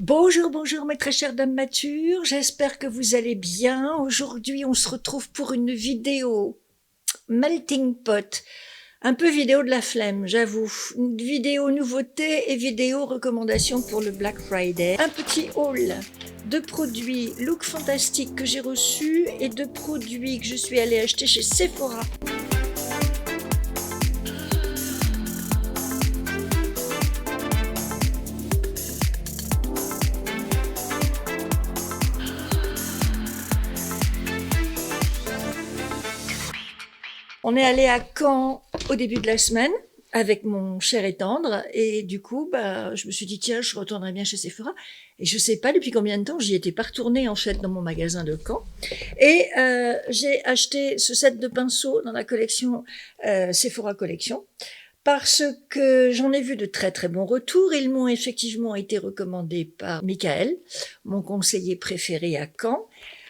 Bonjour, bonjour mes très chères dames matures, j'espère que vous allez bien. Aujourd'hui on se retrouve pour une vidéo melting pot, un peu vidéo de la flemme j'avoue, une vidéo nouveauté et vidéo recommandation pour le Black Friday. Un petit haul de produits look fantastique que j'ai reçus et de produits que je suis allée acheter chez Sephora. On est allé à Caen au début de la semaine avec mon cher et tendre et du coup, je me suis dit tiens, je retournerai bien chez Sephora et je sais pas depuis combien de temps j'y étais pas retournée en fait dans mon magasin de Caen et j'ai acheté ce set de pinceaux dans la collection Sephora Collection parce que j'en ai vu de très très bons retours. Ils m'ont effectivement été recommandés par Michael, mon conseiller préféré à Caen.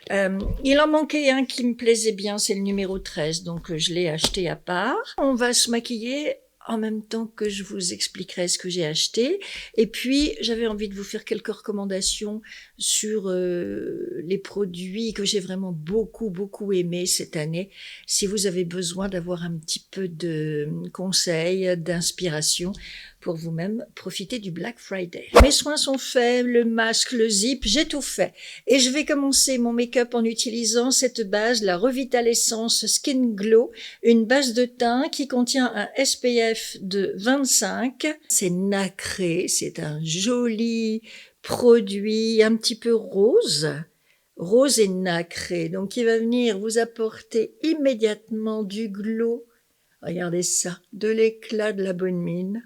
Il en manquait un qui me plaisait bien, c'est le numéro 13, donc je l'ai acheté à part. On va se maquiller en même temps que je vous expliquerai ce que j'ai acheté. Et puis, j'avais envie de vous faire quelques recommandations sur les produits que j'ai vraiment beaucoup aimés cette année. Si vous avez besoin d'avoir un petit peu de conseils, d'inspiration pour vous-même profiter du Black Friday. Mes soins sont faits, le masque, le zip, j'ai tout fait. Et je vais commencer mon make-up en utilisant cette base, la Revitalescence Skin Glow, une base de teint qui contient un SPF de 25. C'est nacré, c'est un joli produit un petit peu rose et nacré, donc il va venir vous apporter immédiatement du glow. Regardez ça, de l'éclat, de la bonne mine.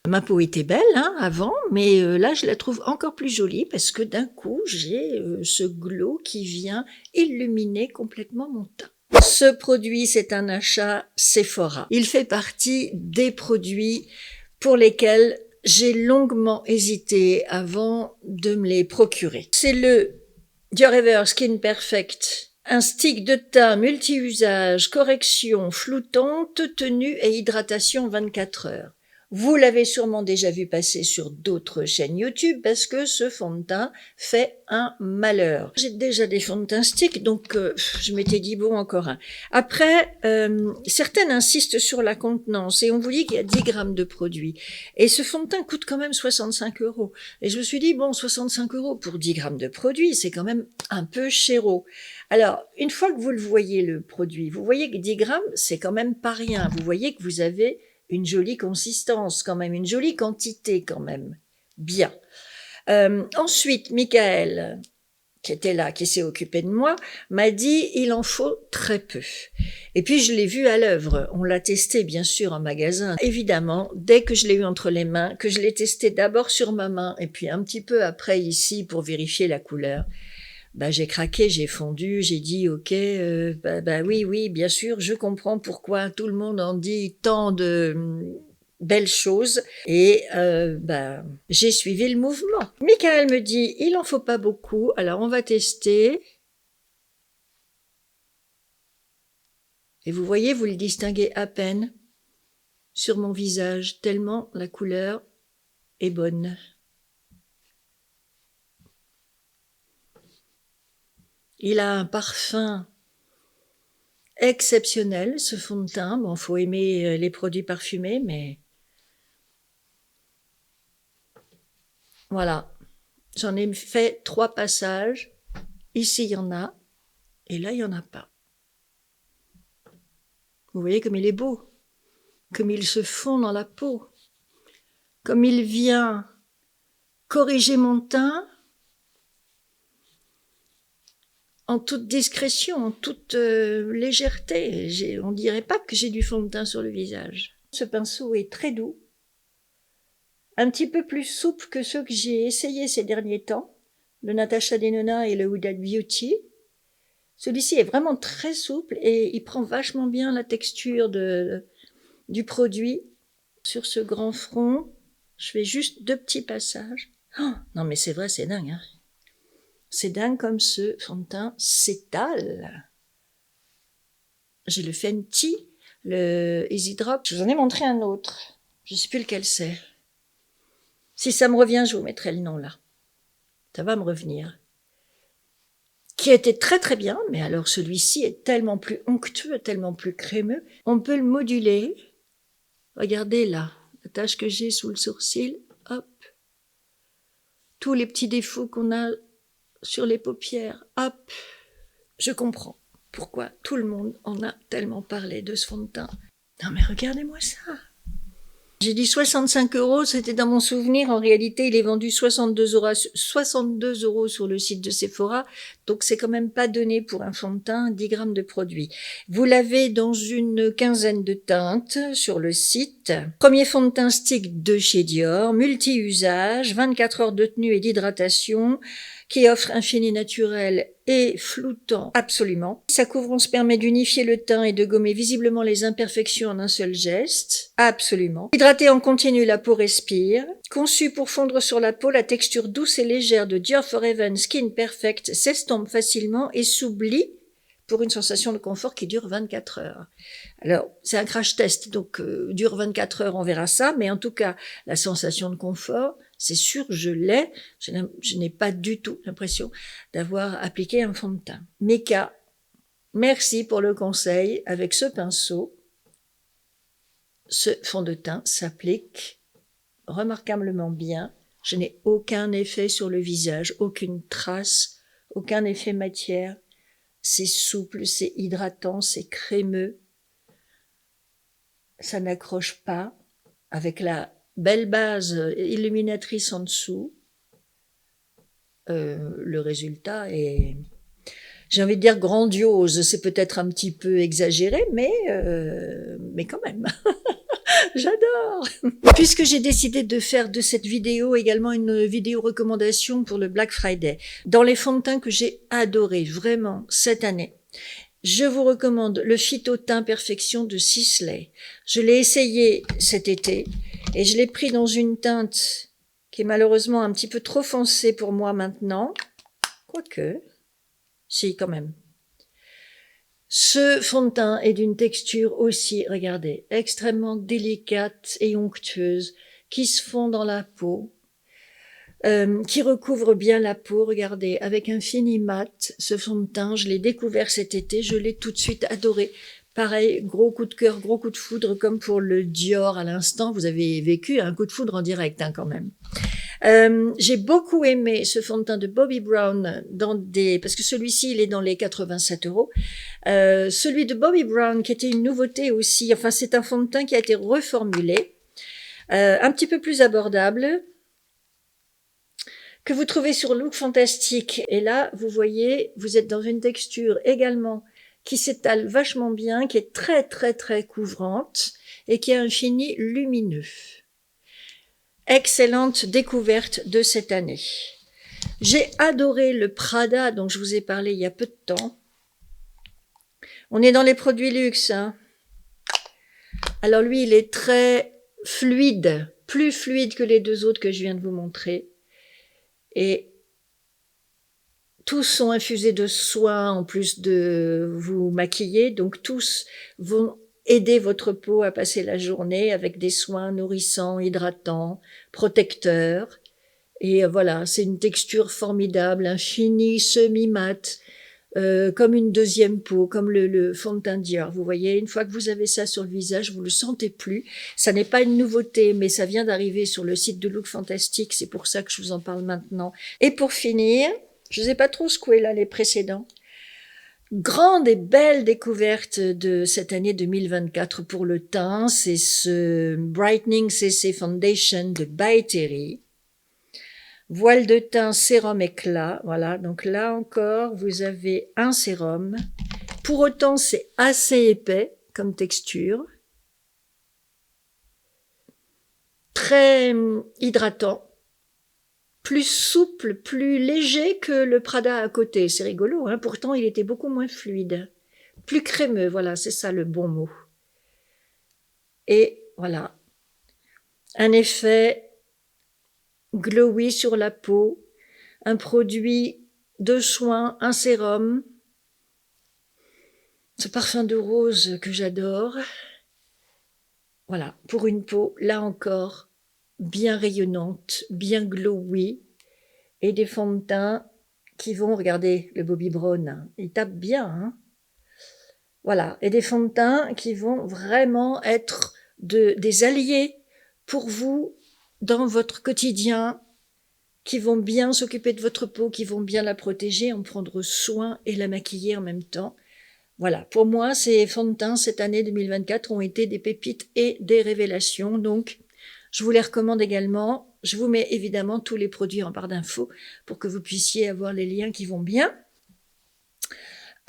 Ma peau était belle avant, mais là je la trouve encore plus jolie parce que d'un coup j'ai ce glow qui vient illuminer complètement mon teint. Ce produit, c'est un achat Sephora. Il fait partie des produits pour lesquels j'ai longuement hésité avant de me les procurer. C'est le Diorever Skin Perfect, un stick de teint multi-usage, correction floutante, tenue et hydratation 24 heures. Vous l'avez sûrement déjà vu passer sur d'autres chaînes YouTube parce que ce fond de teint fait un malheur. J'ai déjà des fonds de teint stick, donc je m'étais dit bon, encore un. Après, certaines insistent sur la contenance et on vous dit qu'il y a 10 grammes de produit. Et ce fond de teint coûte quand même 65 €. Et je me suis dit bon, 65 € pour 10 grammes de produit, c'est quand même un peu chéro. Alors, une fois que vous le voyez le produit, vous voyez que 10 grammes, c'est quand même pas rien. Vous voyez que vous avez une jolie consistance quand même, une jolie quantité quand même. Bien. Ensuite, Michael, qui était là, qui s'est occupé de moi, m'a dit il en faut très peu. Et puis je l'ai vu à l'œuvre. On l'a testé bien sûr en magasin. Évidemment, dès que je l'ai eu entre les mains, que je l'ai testé d'abord sur ma main et puis un petit peu après ici pour vérifier la couleur, j'ai craqué, j'ai fondu, j'ai dit ok, oui, bien sûr, je comprends pourquoi tout le monde en dit tant de belles choses et j'ai suivi le mouvement. Michael me dit il en faut pas beaucoup, alors on va tester. Et vous voyez, vous le distinguez à peine sur mon visage, tellement la couleur est bonne. Il a un parfum exceptionnel, ce fond de teint. Bon, faut aimer les produits parfumés, mais voilà. J'en ai fait 3 passages. Ici, il y en a. Et là, il n'y en a pas. Vous voyez comme il est beau. Comme il se fond dans la peau. Comme il vient corriger mon teint en toute discrétion, en toute légèreté. On dirait pas que j'ai du fond de teint sur le visage. Ce pinceau est très doux, un petit peu plus souple que ceux que j'ai essayés ces derniers temps, le Natasha Denona et le Huda Beauty. Celui-ci est vraiment très souple et il prend vachement bien la texture du produit. Sur ce grand front, je fais juste 2 petits passages. Oh, non mais c'est vrai, c'est dingue, hein. C'est dingue comme ce fond de teint s'étale. J'ai le Fenty, le Easy Drop. Je vous en ai montré un autre. Je ne sais plus lequel c'est. Si ça me revient, je vous mettrai le nom là. ça va me revenir, qui était très très bien, mais alors celui-ci est tellement plus onctueux, tellement plus crémeux. On peut le moduler. Regardez là, la tache que j'ai sous le sourcil, hop. Tous les petits défauts qu'on a sur les paupières, hop. Je comprends pourquoi tout le monde en a tellement parlé de ce fond de teint. Non mais regardez-moi ça. J'ai dit 65 €, c'était dans mon souvenir. En réalité, il est vendu 62 € sur le site de Sephora. Donc, c'est quand même pas donné pour un fond de teint, 10 grammes de produit. Vous l'avez dans une quinzaine de teintes sur le site. Premier fond de teint stick de chez Dior, multi-usage, 24 heures de tenue et d'hydratation, qui offre un fini naturel et floutant absolument. Sa couvrance permet d'unifier le teint et de gommer visiblement les imperfections en un seul geste. Absolument. Hydraté en continu, la peau respire. Conçu pour fondre sur la peau, la texture douce et légère de Dior Forever Skin Perfect s'estompe facilement et s'oublie pour une sensation de confort qui dure 24 heures. Alors, c'est un crash test, donc dure 24 heures, on verra ça, mais en tout cas, la sensation de confort, c'est sûr, je l'ai. Je n'ai pas du tout l'impression d'avoir appliqué un fond de teint. Meka, merci pour le conseil. Avec ce pinceau, ce fond de teint s'applique remarquablement bien. Je n'ai aucun effet sur le visage, aucune trace, aucun effet matière. C'est souple, c'est hydratant, c'est crémeux. Ça n'accroche pas, avec la belle base illuminatrice en dessous. Le résultat est, j'ai envie de dire grandiose, c'est peut-être un petit peu exagéré, mais quand même, j'adore. Puisque j'ai décidé de faire de cette vidéo également une vidéo recommandation pour le Black Friday, dans les fonds de teint que j'ai adoré vraiment cette année, je vous recommande le Phyto Teint Perfection de Sisley. Je l'ai essayé cet été et je l'ai pris dans une teinte qui est malheureusement un petit peu trop foncée pour moi maintenant. Quoique, si quand même. Ce fond de teint est d'une texture aussi, regardez, extrêmement délicate et onctueuse, qui se fond dans la peau, qui recouvre bien la peau, regardez, avec un fini mat. Ce fond de teint, je l'ai découvert cet été, je l'ai tout de suite adoré. Pareil, gros coup de cœur, gros coup de foudre, comme pour le Dior à l'instant. Vous avez vécu un coup de foudre en direct, hein, quand même. J'ai beaucoup aimé ce fond de teint de Bobbi Brown parce que celui-ci, il est dans les 87 €. Celui de Bobbi Brown, qui était une nouveauté aussi. Enfin, c'est un fond de teint qui a été reformulé, un petit peu plus abordable, que vous trouvez sur Look Fantastique. Et là, vous voyez, vous êtes dans une texture également qui s'étale vachement bien, qui est très, très, très couvrante et qui a un fini lumineux. Excellente découverte de cette année. J'ai adoré le Prada dont je vous ai parlé il y a peu de temps. On est dans les produits luxe, hein. Alors lui, il est très fluide, plus fluide que les deux autres que je viens de vous montrer. Et tous sont infusés de soins en plus de vous maquiller, donc tous vont aider votre peau à passer la journée avec des soins nourrissants, hydratants, protecteurs. Et voilà, c'est une texture formidable, un fini semi-mat, comme une deuxième peau, comme le fond de teint Dior. Vous voyez, une fois que vous avez ça sur le visage, vous le sentez plus. Ça n'est pas une nouveauté, mais ça vient d'arriver sur le site de Look Fantastique. C'est pour ça que je vous en parle maintenant. Et pour finir, je ne ai pas trop secoué là les précédents. Grande et belle découverte de cette année 2024 pour le teint, c'est ce Brightening CC Foundation de By Terry. Voile de teint sérum éclat, voilà, donc là encore, vous avez un sérum. Pour autant, c'est assez épais comme texture. Très hydratant. Plus souple, plus léger que le Prada à côté. C'est rigolo, hein, pourtant il était beaucoup moins fluide. Plus crémeux, voilà, c'est ça le bon mot. Et voilà, un effet glowy sur la peau, un produit de soin, un sérum, ce parfum de rose que j'adore. Voilà, pour une peau, là encore, bien rayonnante, bien glowy, et des fonds de teint qui vont, regardez, le Bobbi Brown, il tape bien, hein. Voilà, et des fonds de teint qui vont vraiment être des alliés pour vous dans votre quotidien, qui vont bien s'occuper de votre peau, qui vont bien la protéger, en prendre soin et la maquiller en même temps. Voilà, pour moi, ces fonds de teint cette année 2024 ont été des pépites et des révélations, donc je vous les recommande également. Je vous mets évidemment tous les produits en barre d'infos pour que vous puissiez avoir les liens qui vont bien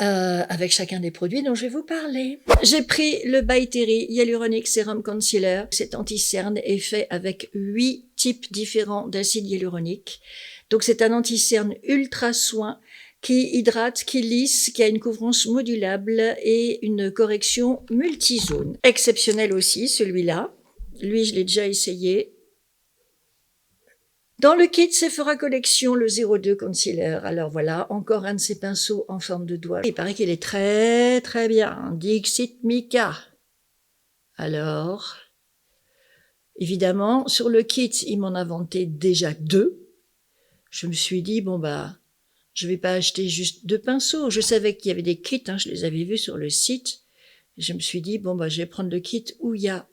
avec chacun des produits dont je vais vous parler. J'ai pris le By Terry Hyaluronic Serum Concealer. Cet anti-cerne est fait avec 8 types différents d'acide hyaluronique. Donc c'est un anti-cerne ultra soin qui hydrate, qui lisse, qui a une couvrance modulable et une correction multizone. Exceptionnel aussi celui-là. Lui, je l'ai déjà essayé. Dans le kit Sephora Collection, le 02 Concealer. Alors voilà, encore un de ces pinceaux en forme de doigt. Il paraît qu'il est très très bien. Dixit Mika. Alors, évidemment, sur le kit, il m'en a vanté déjà 2. Je me suis dit, bon bah, je vais pas acheter juste 2 pinceaux. Je savais qu'il y avait des kits, hein, je les avais vus sur le site. Je me suis dit, bon bah, je vais prendre le kit où il y a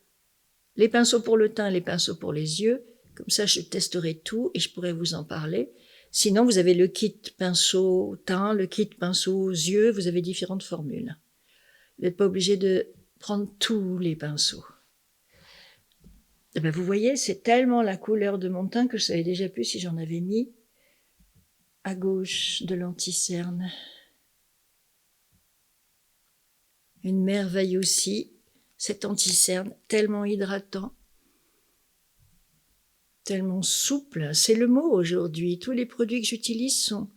les pinceaux pour le teint, les pinceaux pour les yeux. Comme ça, je testerai tout et je pourrai vous en parler. Sinon, vous avez le kit pinceau teint, le kit pinceau yeux, vous avez différentes formules. Vous n'êtes pas obligé de prendre tous les pinceaux. Et ben, vous voyez, c'est tellement la couleur de mon teint que je savais déjà plus si j'en avais mis à gauche de l'anti-cerne. Une merveille aussi, cet anti-cerne, tellement hydratant. Tellement souple, c'est le mot aujourd'hui. Tous les produits que j'utilise sont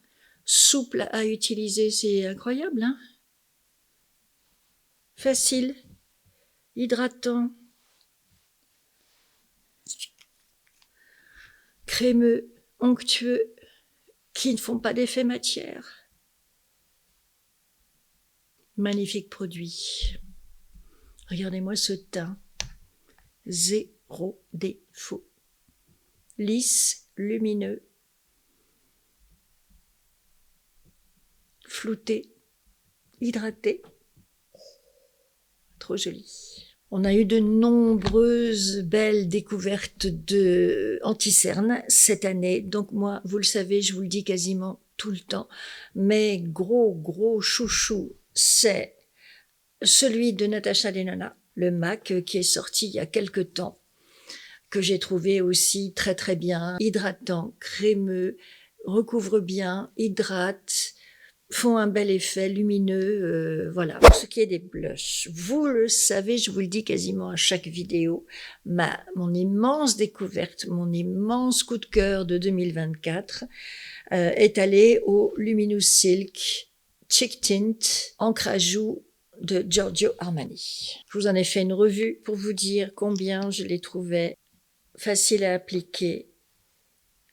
souples à utiliser, c'est incroyable, hein? Facile, hydratant, crémeux, onctueux, qui ne font pas d'effet matière. Magnifique produit. Regardez-moi ce teint, zéro défaut. Lisse, lumineux, flouté, hydraté, trop joli. On a eu de nombreuses belles découvertes de anti-cerne cette année, donc moi, vous le savez, je vous le dis quasiment tout le temps, mais gros chouchou, c'est celui de Natasha Denona, le MAC, qui est sorti il y a quelque temps, que j'ai trouvé aussi très très bien, hydratant, crémeux, recouvre bien, hydrate, font un bel effet lumineux, voilà. Pour ce qui est des blushs, vous le savez, je vous le dis quasiment à chaque vidéo, mon immense découverte, mon immense coup de cœur de 2024 est allé au Luminous Silk Cheek Tint encre à joues de Giorgio Armani. Je vous en ai fait une revue pour vous dire combien je les trouvais facile à appliquer,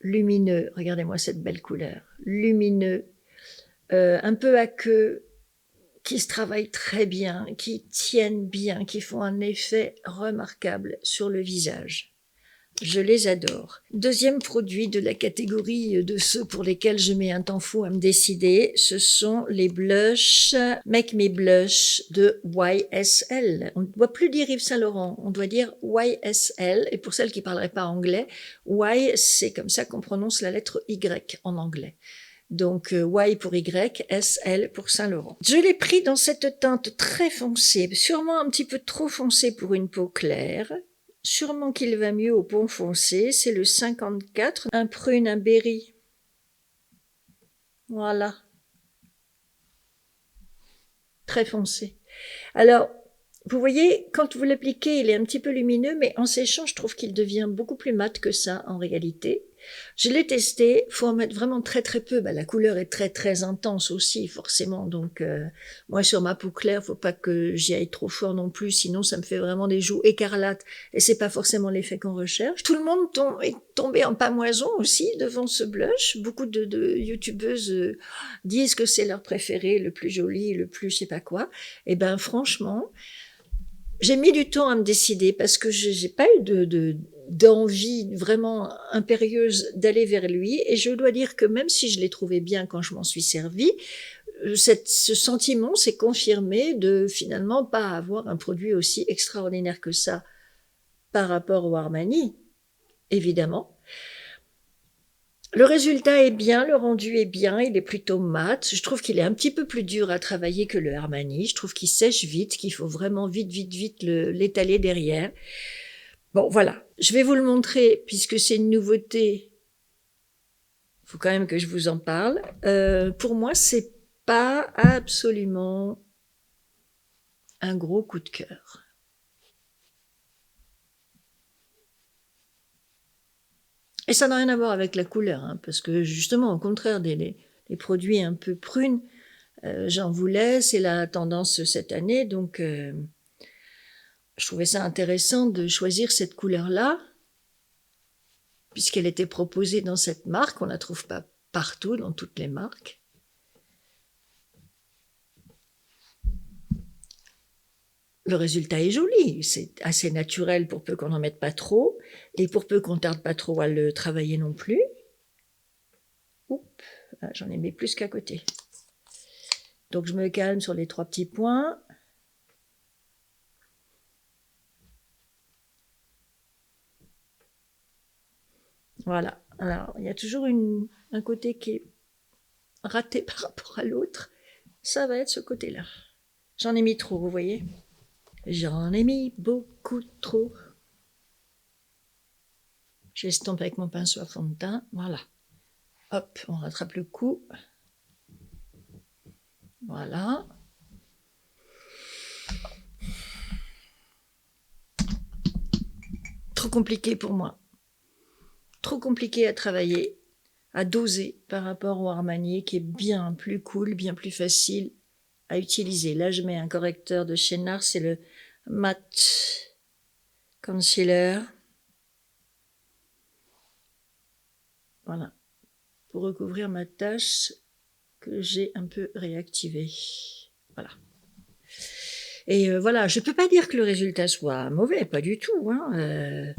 lumineux, regardez-moi cette belle couleur, lumineux, un peu aqueux, qui se travaillent très bien, qui tiennent bien, qui font un effet remarquable sur le visage. Je les adore. Deuxième produit de la catégorie de ceux pour lesquels je mets un temps fou à me décider, ce sont les blushs Make Me Blush de YSL. On ne doit plus dire Yves Saint Laurent, on doit dire YSL. Et pour celles qui ne parleraient pas anglais, Y, c'est comme ça qu'on prononce la lettre Y en anglais. Donc Y pour Y, SL pour Saint Laurent. Je l'ai pris dans cette teinte très foncée, sûrement un petit peu trop foncée pour une peau claire. Sûrement qu'il va mieux au peau foncé, c'est le 54, un prune, un berry. Voilà. Très foncé. Alors, vous voyez, quand vous l'appliquez, il est un petit peu lumineux, mais en séchant, je trouve qu'il devient beaucoup plus mat que ça, en réalité. Je l'ai testé, faut en mettre vraiment très très peu. La couleur est très très intense aussi, forcément. Donc, moi, sur ma peau claire, faut pas que j'y aille trop fort non plus, sinon ça me fait vraiment des joues écarlates. Et c'est pas forcément l'effet qu'on recherche. Tout le monde est tombé en pamoison aussi devant ce blush. Beaucoup de youtubeuses disent que c'est leur préféré, le plus joli, le plus je sais pas quoi. Et ben, franchement, J'ai mis du temps à me décider parce que j'ai pas eu d'envie vraiment impérieuse d'aller vers lui. Et je dois dire que même si je l'ai trouvé bien quand je m'en suis servie, ce sentiment s'est confirmé de finalement pas avoir un produit aussi extraordinaire que ça par rapport au Armani, évidemment. Le résultat est bien, le rendu est bien, il est plutôt mat. Je trouve qu'il est un petit peu plus dur à travailler que le Armani. Je trouve qu'il sèche vite, qu'il faut vraiment vite l'étaler derrière. Bon, voilà. Je vais vous le montrer puisque c'est une nouveauté. Il faut quand même que je vous en parle. Pour moi, c'est pas absolument un gros coup de cœur. Et ça n'a rien à voir avec la couleur, hein, parce que justement, au contraire des produits un peu prunes, j'en voulais, c'est la tendance cette année, donc je trouvais ça intéressant de choisir cette couleur-là, puisqu'elle était proposée dans cette marque, on la trouve pas partout, dans toutes les marques. Le résultat est joli, c'est assez naturel pour peu qu'on n'en mette pas trop, et pour peu qu'on tarde pas trop à le travailler non plus. Oups, j'en ai mis plus qu'à côté. Donc je me calme sur les 3 petits points. Voilà, alors il y a toujours un côté qui est raté par rapport à l'autre. Ça va être ce côté-là. J'en ai mis trop, vous voyez? J'en ai mis beaucoup trop. J'estompe avec mon pinceau à fond de teint. Voilà. Hop, on rattrape le coup. Voilà. Trop compliqué pour moi. Trop compliqué à travailler, à doser par rapport au Armani qui est bien plus cool, bien plus facile à utiliser. Là, je mets un correcteur de chez NARS, c'est le Matte Concealer. Voilà. Pour recouvrir ma tache que j'ai un peu réactivée. Voilà. Et voilà, je peux pas dire que le résultat soit mauvais, pas du tout. Hein.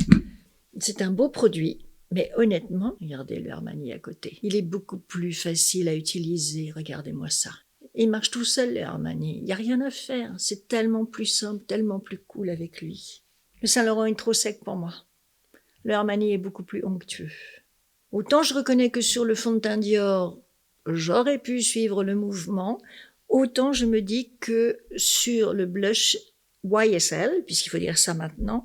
C'est un beau produit. Mais honnêtement, regardez le Armani à côté. Il est beaucoup plus facile à utiliser. Regardez-moi ça. Il marche tout seul, le Armani. Il n'y a rien à faire. C'est tellement plus simple, tellement plus cool avec lui. Le Saint-Laurent est trop sec pour moi. Le Armani est beaucoup plus onctueux. Autant je reconnais que sur le fond de teint Dior, j'aurais pu suivre le mouvement, autant je me dis que sur le blush YSL, puisqu'il faut dire ça maintenant,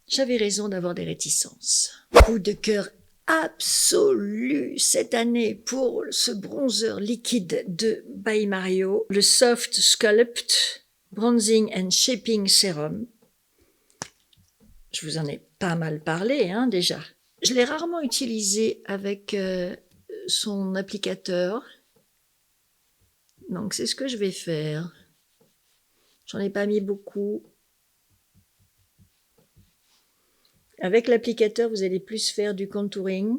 j'avais raison d'avoir des réticences. Coup de cœur absolu cette année pour ce bronzer liquide de By Mario, le Soft Sculpt Bronzing and Shaping Serum. Je vous en ai pas mal parlé hein, déjà. Je l'ai rarement utilisé avec son applicateur. Donc c'est ce que je vais faire. J'en ai pas mis beaucoup. Avec l'applicateur, vous allez plus faire du contouring.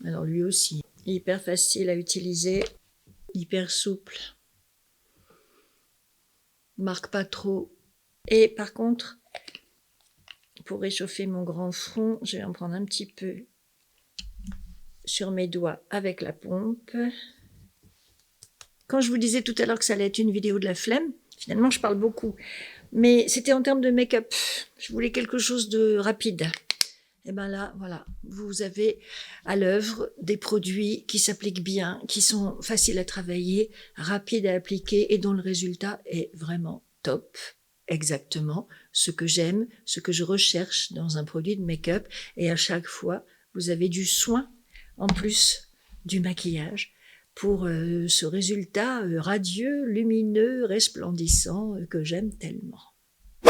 Alors lui aussi, hyper facile à utiliser, hyper souple. Marque pas trop. Et par contre, pour réchauffer mon grand front, je vais en prendre un petit peu sur mes doigts avec la pompe. Quand je vous disais tout à l'heure que ça allait être une vidéo de la flemme, finalement je parle beaucoup. Mais c'était en termes de make-up. Je voulais quelque chose de rapide. Et bien là, voilà, vous avez à l'œuvre des produits qui s'appliquent bien, qui sont faciles à travailler, rapides à appliquer et dont le résultat est vraiment top. Exactement ce que j'aime, ce que je recherche dans un produit de make-up. Et à chaque fois, vous avez du soin en plus du maquillage pour ce résultat radieux, lumineux, resplendissant que j'aime tellement.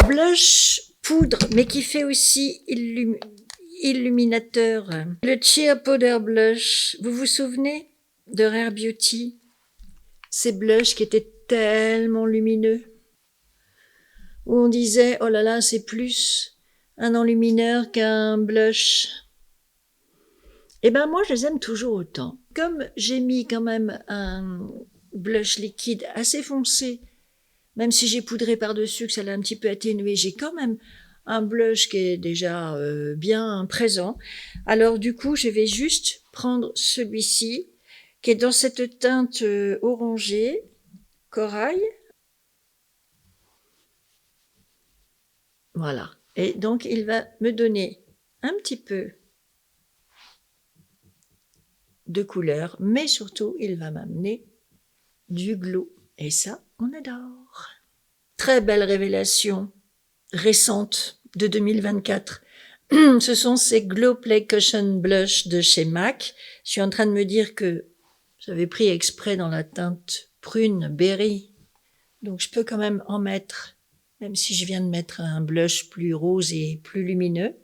Blush poudre, mais qui fait aussi illuminateur. Le Cheer Powder Blush, vous vous souvenez de Rare Beauty? Ces blushs qui étaient tellement lumineux, où on disait, oh là là, c'est plus un enlumineur qu'un blush. Eh ben moi, je les aime toujours autant. Comme j'ai mis quand même un blush liquide assez foncé Même si j'ai poudré par-dessus, que ça l'a un petit peu atténué, j'ai quand même un blush qui est déjà bien présent. Alors du coup, je vais juste prendre celui-ci, qui est dans cette teinte orangée, corail. Voilà. Et donc, il va me donner un petit peu de couleur, mais surtout, il va m'amener du glow. Et ça, on adore. Très belle révélation récente de 2024. Ce sont ces Glow Play Cushion Blush de chez MAC. Je suis en train de me dire que j'avais pris exprès dans la teinte prune berry. Donc, je peux quand même en mettre, même si je viens de mettre un blush plus rose et plus lumineux.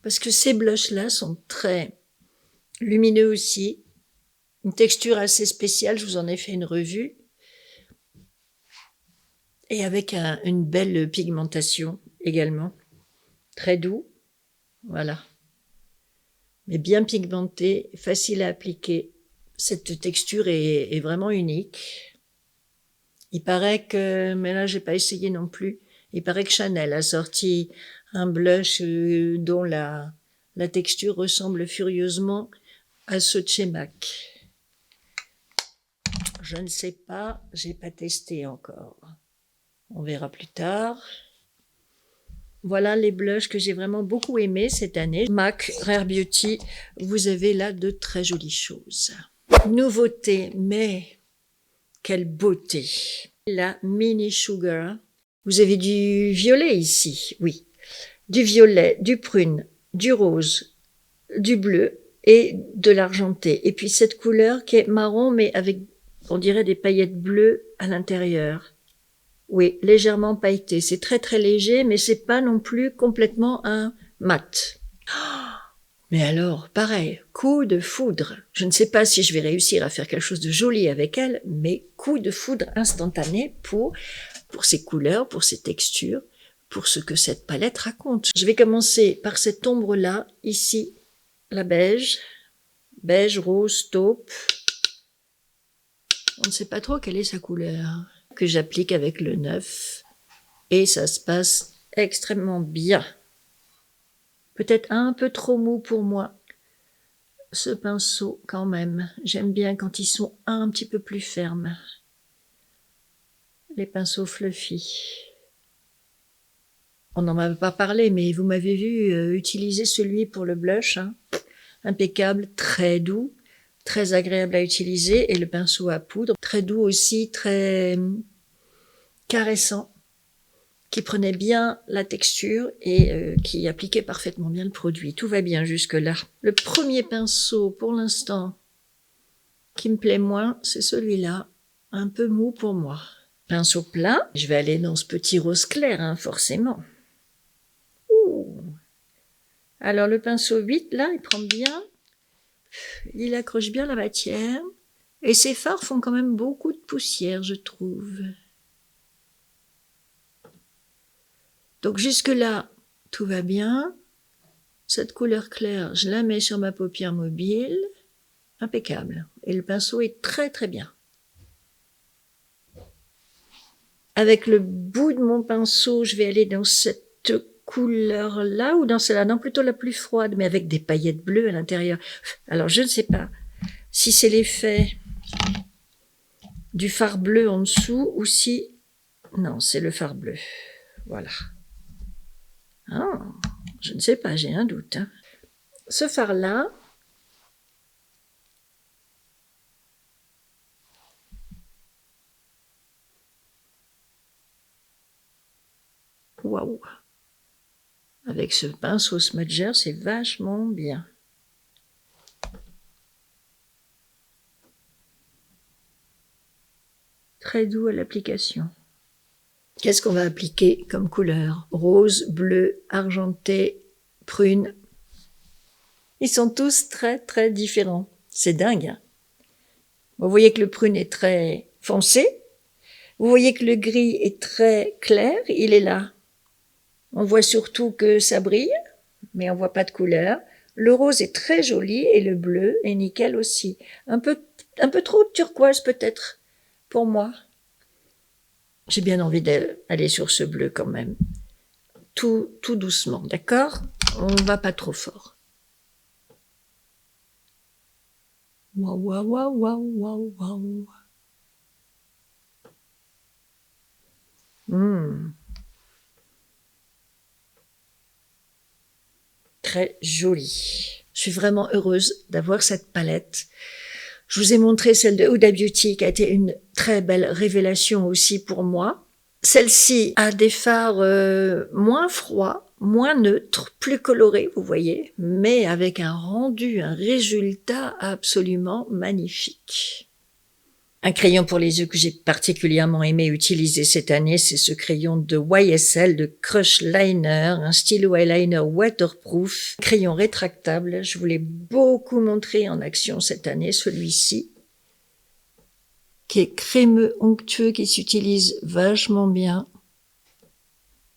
Parce que ces blushs-là sont très lumineux aussi. Une texture assez spéciale, je vous en ai fait une revue. Et avec une belle pigmentation également. Très doux, voilà. Mais bien pigmenté, facile à appliquer. Cette texture est vraiment unique. Il paraît que, mais là j'ai pas essayé non plus, il paraît que Chanel a sorti un blush dont la texture ressemble furieusement à ceux de chez MAC. Je ne sais pas, j'ai pas testé encore. On verra plus tard. Voilà les blushs que j'ai vraiment beaucoup aimés cette année. MAC Rare Beauty, vous avez là de très jolies choses. Nouveauté, mais quelle beauté! La Mini Sugar. Vous avez du violet ici, oui. Du violet, du prune, du rose, du bleu et de l'argenté. Et puis cette couleur qui est marron, mais avec, on dirait, des paillettes bleues à l'intérieur. Oui, légèrement pailleté. C'est très très léger, mais c'est pas non plus complètement un mat. Mais alors, pareil, coup de foudre. Je ne sais pas si je vais réussir à faire quelque chose de joli avec elle, mais coup de foudre instantané pour ces couleurs, pour ces textures, pour ce que cette palette raconte. Je vais commencer par cette ombre-là, ici, la beige, rose, taupe. On ne sait pas trop quelle est sa couleur, que j'applique avec le 9. Et ça se passe extrêmement bien. Peut-être un peu trop mou pour moi. Ce pinceau, quand même, j'aime bien quand ils sont un petit peu plus fermes. Les pinceaux fluffy. On n'en avait pas parlé, mais vous m'avez vu utiliser celui pour le blush. Hein. Impeccable, très doux, très agréable à utiliser. Et le pinceau à poudre, très doux aussi, très caressant, qui prenait bien la texture et qui appliquait parfaitement bien le produit. Tout va bien jusque-là. Le premier pinceau, pour l'instant, qui me plaît moins, c'est celui-là, un peu mou pour moi. Pinceau plat, je vais aller dans ce petit rose clair, hein, forcément. Ouh. Alors le pinceau 8, là, il prend bien, il accroche bien la matière, et ces fards font quand même beaucoup de poussière, je trouve. Donc jusque-là, tout va bien. Cette couleur claire, je la mets sur ma paupière mobile, impeccable. Et le pinceau est très très bien. Avec le bout de mon pinceau, je vais aller dans cette couleur-là ou dans celle-là, non, plutôt la plus froide, mais avec des paillettes bleues à l'intérieur. Alors, je ne sais pas si c'est l'effet du fard bleu en dessous ou si... Non, c'est le fard bleu. Voilà. Ah, je ne sais pas, j'ai un doute. Hein. Ce fard-là, waouh! Avec ce pinceau smudger, c'est vachement bien. Très doux à l'application. Qu'est-ce qu'on va appliquer comme couleur? Rose, bleu, argenté, prune. Ils sont tous très très différents. C'est dingue. Hein. Vous voyez que le prune est très foncé. Vous voyez que le gris est très clair. Il est là. On voit surtout que ça brille, mais on voit pas de couleur. Le rose est très joli et le bleu est nickel aussi. Un peu trop turquoise peut-être pour moi. J'ai bien envie d'aller sur ce bleu quand même. Tout doucement, d'accord? On va pas trop fort. Waouh, waouh, waouh, waouh, waouh, waouh. Très joli. Je suis vraiment heureuse d'avoir cette palette. Je vous ai montré celle de Huda Beauty qui a été une très belle révélation aussi pour moi. Celle-ci a des fards moins froids, moins neutres, plus colorés, vous voyez, mais avec un rendu, un résultat absolument magnifique. Un crayon pour les yeux que j'ai particulièrement aimé utiliser cette année, c'est ce crayon de YSL, de Crush Liner, un stylo eyeliner waterproof, crayon rétractable. Je vous l'ai beaucoup montré en action cette année, celui-ci, qui est crémeux, onctueux, qui s'utilise vachement bien.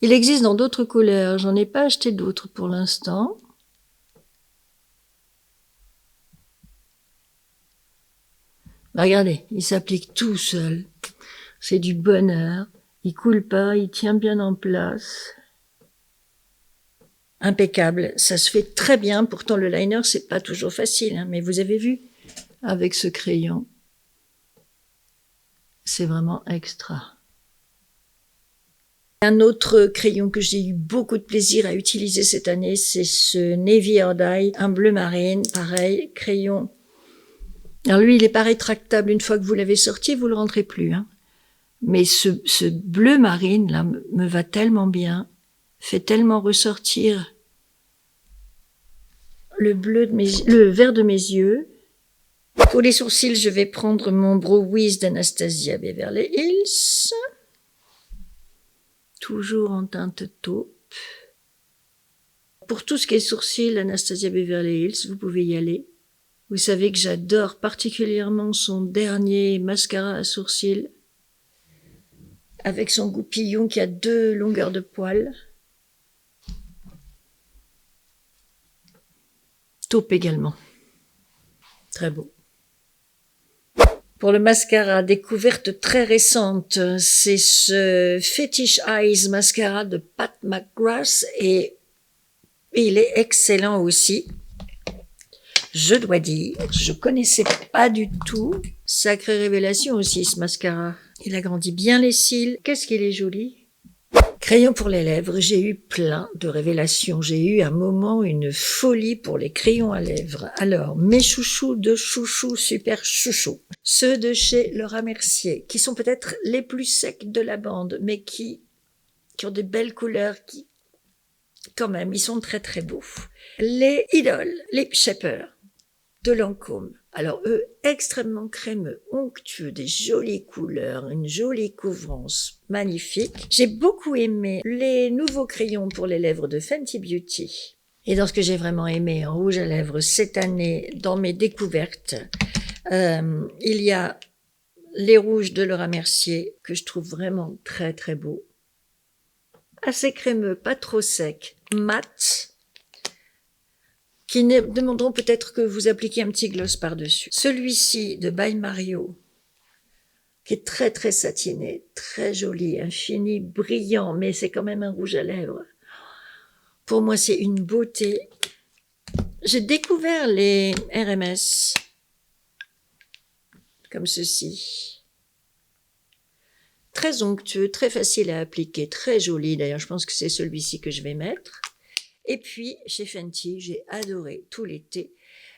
Il existe dans d'autres couleurs, j'en ai pas acheté d'autres pour l'instant. Regardez, il s'applique tout seul. C'est du bonheur. Il coule pas, il tient bien en place. Impeccable. Ça se fait très bien. Pourtant, le liner, c'est pas toujours facile, hein, mais vous avez vu, avec ce crayon, c'est vraiment extra. Un autre crayon que j'ai eu beaucoup de plaisir à utiliser cette année, c'est ce Navy or Die, un bleu marine, pareil, crayon. Alors lui, il est pas rétractable. Une fois que vous l'avez sorti, vous le rentrez plus, hein. Mais ce bleu marine, là, me va tellement bien, fait tellement ressortir le vert de mes yeux. Pour les sourcils, je vais prendre mon Brow Wiz d'Anastasia Beverly Hills. Toujours en teinte taupe. Pour tout ce qui est sourcils, Anastasia Beverly Hills, vous pouvez y aller. Vous savez que j'adore particulièrement son dernier mascara à sourcils, avec son goupillon qui a 2 longueurs de poils. Taupe également. Très beau. Pour le mascara, découverte très récente, c'est ce Fetish Eyes mascara de Pat McGrath et il est excellent aussi. Je dois dire, je connaissais pas du tout. Sacrée révélation aussi ce mascara. Il agrandit bien les cils. Qu'est-ce qu'il est joli. Crayon pour les lèvres, j'ai eu plein de révélations. J'ai eu un moment une folie pour les crayons à lèvres. Alors, mes chouchous de chouchous, super chouchous. Ceux de chez Laura Mercier, qui sont peut-être les plus secs de la bande, mais qui ont des belles couleurs, qui, quand même, ils sont très très beaux. Les Idol, les Shaper de Lancôme. Alors eux, extrêmement crémeux, onctueux, des jolies couleurs, une jolie couvrance, magnifique. J'ai beaucoup aimé les nouveaux crayons pour les lèvres de Fenty Beauty. Et dans ce que j'ai vraiment aimé en rouge à lèvres cette année, dans mes découvertes, il y a les rouges de Laura Mercier, que je trouve vraiment très très beaux. Assez crémeux, pas trop sec, mat, qui demanderont peut-être que vous appliquiez un petit gloss par-dessus. Celui-ci de By Mario, qui est très très satiné, très joli, infini, brillant, mais c'est quand même un rouge à lèvres. Pour moi, c'est une beauté. J'ai découvert les RMS comme ceci. Très onctueux, très facile à appliquer, très joli. D'ailleurs, je pense que c'est celui-ci que je vais mettre. Et puis, chez Fenty, j'ai adoré tout l'été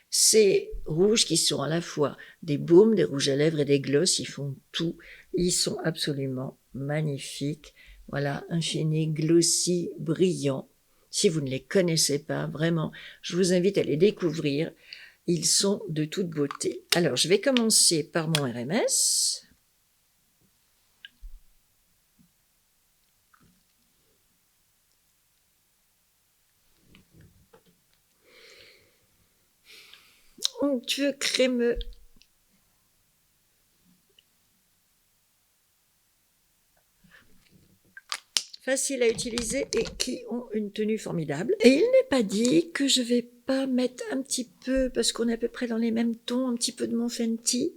ces rouges qui sont à la fois des baumes, des rouges à lèvres et des glosses. Ils font tout. Ils sont absolument magnifiques. Voilà, infini, glossy, brillant. Si vous ne les connaissez pas, vraiment, je vous invite à les découvrir. Ils sont de toute beauté. Alors, je vais commencer par mon RMS. Onctueux, crémeux. Facile à utiliser et qui ont une tenue formidable. Et il n'est pas dit que je vais pas mettre un petit peu, parce qu'on est à peu près dans les mêmes tons, un petit peu de mon Fenty.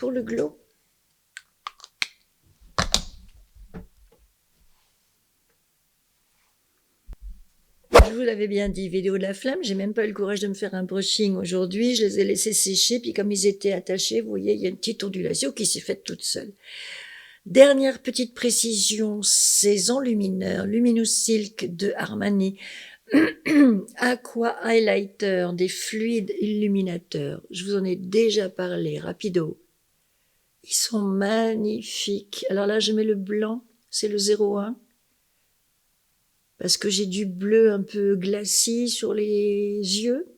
pour le glow. Je vous l'avais bien dit, vidéo de la flamme, j'ai même pas eu le courage de me faire un brushing aujourd'hui, je les ai laissés sécher, puis comme ils étaient attachés, vous voyez, il y a une petite ondulation qui s'est faite toute seule. Dernière petite précision, ces enlumineurs, Luminous Silk de Armani, Aqua Highlighter, des fluides illuminateurs, je vous en ai déjà parlé, rapido. Ils sont magnifiques. Alors là, je mets le blanc, c'est le 01. Parce que j'ai du bleu un peu glacis sur les yeux.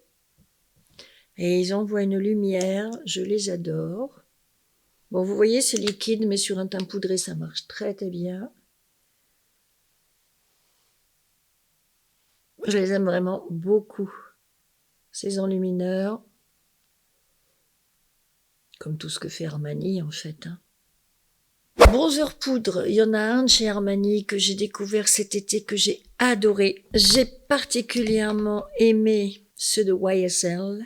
Et ils envoient une lumière, je les adore. Bon, vous voyez, c'est liquide, mais sur un teint poudré, ça marche très très bien. Je les aime vraiment beaucoup, ces enlumineurs. Comme tout ce que fait Armani, en fait. Bronzer poudre, il y en a un de chez Armani que j'ai découvert cet été, que j'ai adoré. J'ai particulièrement aimé ceux de YSL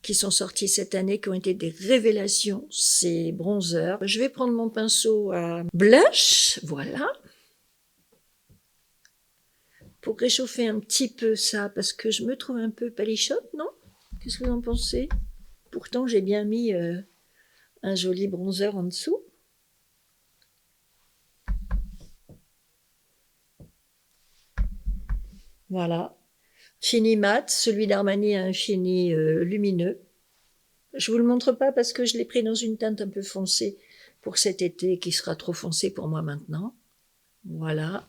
qui sont sortis cette année, qui ont été des révélations, ces bronzers. Je vais prendre mon pinceau à blush, voilà, pour réchauffer un petit peu ça, parce que je me trouve un peu palichotte, non? Qu'est-ce que vous en pensez? Pourtant, j'ai bien mis un joli bronzer en dessous. Voilà, fini mat, celui d'Armani a un fini lumineux. Je vous le montre pas parce que je l'ai pris dans une teinte un peu foncée pour cet été, qui sera trop foncé pour moi maintenant. Voilà.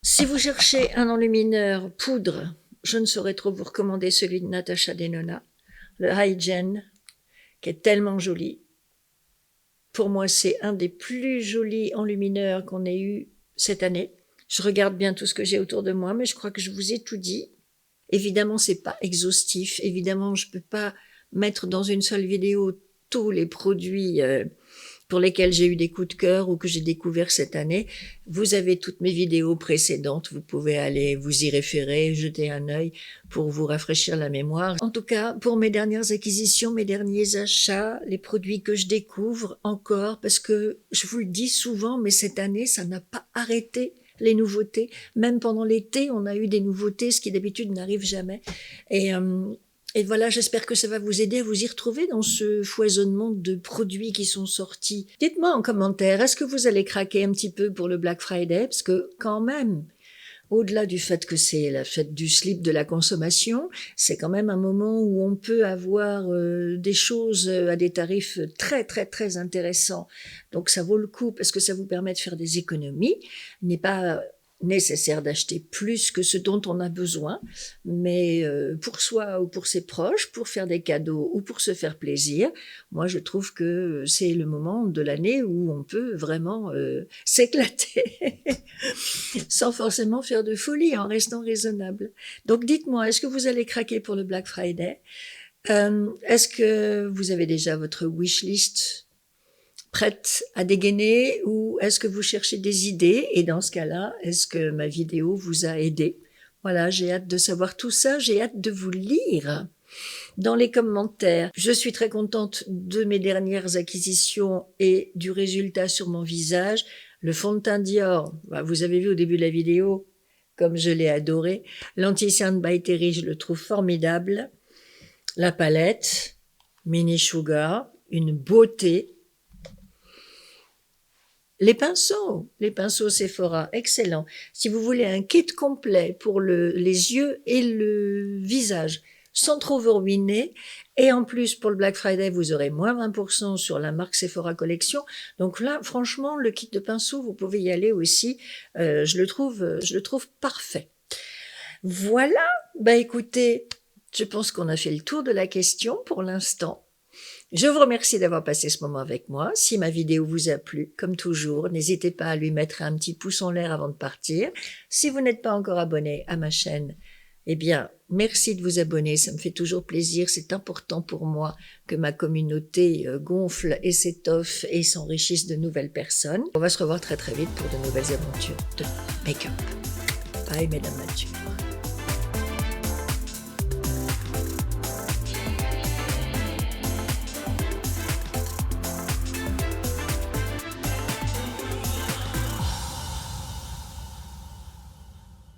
Si vous cherchez un enlumineur poudre, je ne saurais trop vous recommander celui de Natasha Denona, le Hygiene, qui est tellement joli. Pour moi, c'est un des plus jolis enlumineurs qu'on ait eu cette année. Je regarde bien tout ce que j'ai autour de moi, mais je crois que je vous ai tout dit. Évidemment, c'est pas exhaustif. Évidemment, je peux pas mettre dans une seule vidéo tous les produits pour lesquels j'ai eu des coups de cœur ou que j'ai découvert cette année. Vous avez toutes mes vidéos précédentes. Vous pouvez aller vous y référer, jeter un œil pour vous rafraîchir la mémoire. En tout cas, pour mes dernières acquisitions, mes derniers achats, les produits que je découvre encore, parce que je vous le dis souvent, mais cette année, ça n'a pas arrêté. Les nouveautés, même pendant l'été, on a eu des nouveautés, ce qui d'habitude n'arrive jamais. Et voilà, j'espère que ça va vous aider à vous y retrouver dans ce foisonnement de produits qui sont sortis. Dites-moi en commentaire, est-ce que vous allez craquer un petit peu pour le Black Friday? Parce que quand même, au-delà du fait que c'est la fête du slip de la consommation, c'est quand même un moment où on peut avoir des choses à des tarifs très très très intéressants. Donc ça vaut le coup parce que ça vous permet de faire des économies. Il n'est pas nécessaire d'acheter plus que ce dont on a besoin, mais pour soi ou pour ses proches, pour faire des cadeaux ou pour se faire plaisir, moi je trouve que c'est le moment de l'année où on peut vraiment s'éclater sans forcément faire de folie, en restant raisonnable. Donc dites-moi, est-ce que vous allez craquer pour le Black Friday? Est-ce que vous avez déjà votre wishlist prête à dégainer ou est-ce que vous cherchez des idées? Et dans ce cas-là, est-ce que ma vidéo vous a aidé? Voilà, j'ai hâte de savoir tout ça, j'ai hâte de vous lire dans les commentaires. Je suis très contente de mes dernières acquisitions et du résultat sur mon visage. Le fond de teint Dior, vous avez vu au début de la vidéo, comme je l'ai adoré. L'Anti-Cyan by Terry, je le trouve formidable. La palette, Mini Sugar, une beauté. Les pinceaux Sephora, excellent. Si vous voulez un kit complet pour les yeux et le visage, sans trop vous ruiner, et en plus pour le Black Friday, vous aurez moins 20% sur la marque Sephora Collection. Donc là, franchement, le kit de pinceaux, vous pouvez y aller aussi. Je le trouve parfait. Voilà, écoutez, je pense qu'on a fait le tour de la question pour l'instant. Je vous remercie d'avoir passé ce moment avec moi. Si ma vidéo vous a plu, comme toujours, n'hésitez pas à lui mettre un petit pouce en l'air avant de partir. Si vous n'êtes pas encore abonné à ma chaîne, eh bien, merci de vous abonner, ça me fait toujours plaisir. C'est important pour moi que ma communauté gonfle et s'étoffe et s'enrichisse de nouvelles personnes. On va se revoir très très vite pour de nouvelles aventures de make-up. Bye, mesdames nature.